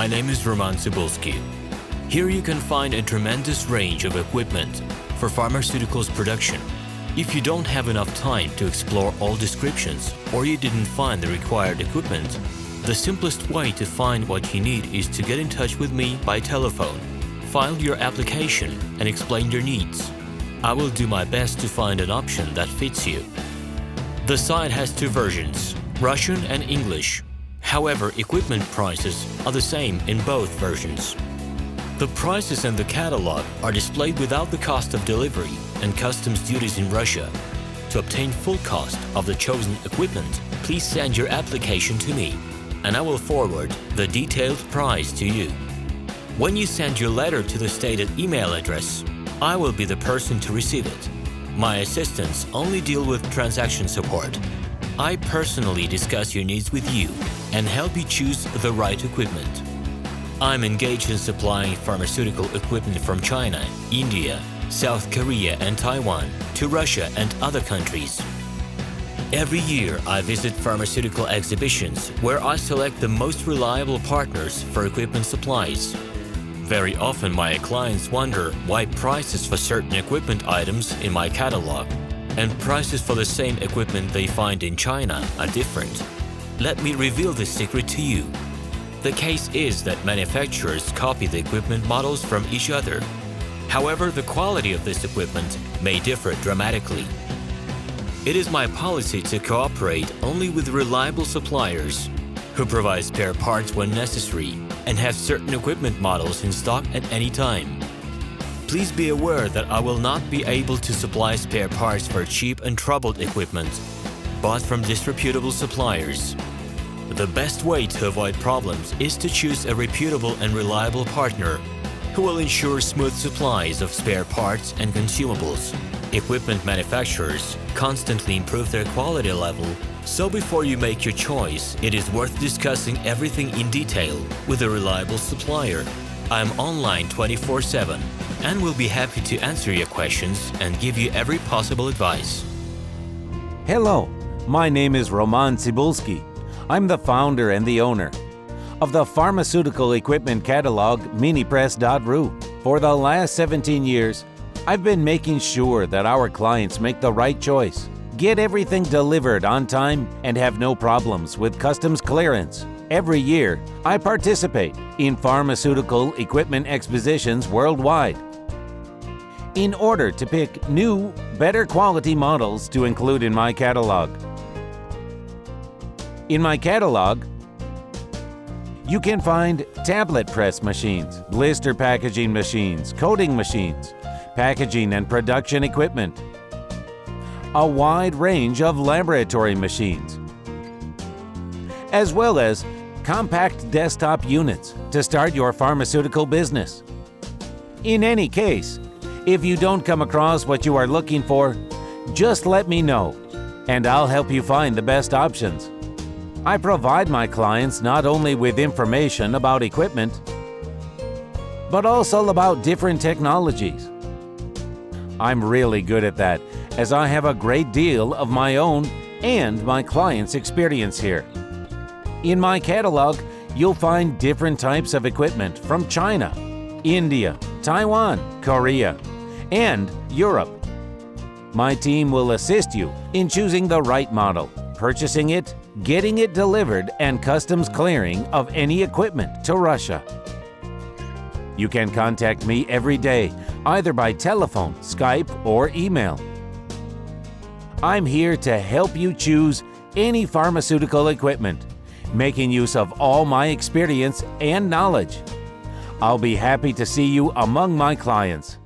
My name is RomanTsibulsky. Here you can find a tremendous range of equipment for pharmaceuticals production. If you don't have enough time to explore all descriptions or you didn't find the required equipment, the simplest way to find what you need is to get in touch with me by telephone, file your application and explain your needs. I will do my best to find an option that fits you. The site has two versions, Russian and English. However, equipment prices are the same in both versions. The prices and the catalog are displayed without the cost of delivery and customs duties in Russia. To obtain full cost of the chosen equipment, please send your application to me, and I will forward the detailed price to you. When you send your letter to the stated email address, I will be the person to receive it. My assistants only deal with transaction support. I personally discuss your needs with you and help you choose the right equipment. I'm engaged in supplying pharmaceutical equipment from China, India, South Korea and Taiwan to Russia and other countries. Every year I visit pharmaceutical exhibitions where I select the most reliable partners for equipment supplies. Very often my clients wonder why prices for certain equipment items in my catalog and prices for the same equipment they find in China are different. Let me reveal this secret to you. The case is that manufacturers copy the equipment models from each other. However, the quality of this equipment may differ dramatically. It is my policy to cooperate only with reliable suppliers who provide spare parts when necessary and have certain equipment models in stock at any time. Please be aware that I will not be able to supply spare parts for cheap and troubled equipment bought from disreputable suppliers. The best way to avoid problems is to choose a reputable and reliable partner who will ensure smooth supplies of spare parts and consumables. Equipment manufacturers constantly improve their quality level, so before you make your choice, it is worth discussing everything in detail with a reliable supplier. I'm online 24/7 and will be happy to answer your questions and give you every possible advice. Hello, my name is RomanTsibulsky. I'm the founder and the owner of the pharmaceutical equipment catalog Minipress.ru. For the last 17 years, I've been making sure that our clients make the right choice, get everything delivered on time, and have no problems with customs clearance. Every year, I participate in pharmaceutical equipment expositions worldwide in order to pick new, better quality models to include in my catalog. In my catalog, you can find tablet press machines, blister packaging machines, coating machines, packaging and production equipment, a wide range of laboratory machines, as well as compact desktop units to start your pharmaceutical business. In any case, if you don't come across what you are looking for, just let me know, and I'll help you find the best options. I provide my clients not only with information about equipment, but also about different technologies. I'm really good at that, as I have a great deal of my own and my clients' experience here. In my catalog, you'll find different types of equipment from China, India, Taiwan, Korea, and Europe. My team will assist you in choosing the right model, purchasing it, getting it delivered, and customs clearing of any equipment to Russia. You can contact me every day, either by telephone, Skype, or email. I'm here to help you choose any pharmaceutical equipment, making use of all my experience and knowledge. I'll be happy to see you among my clients.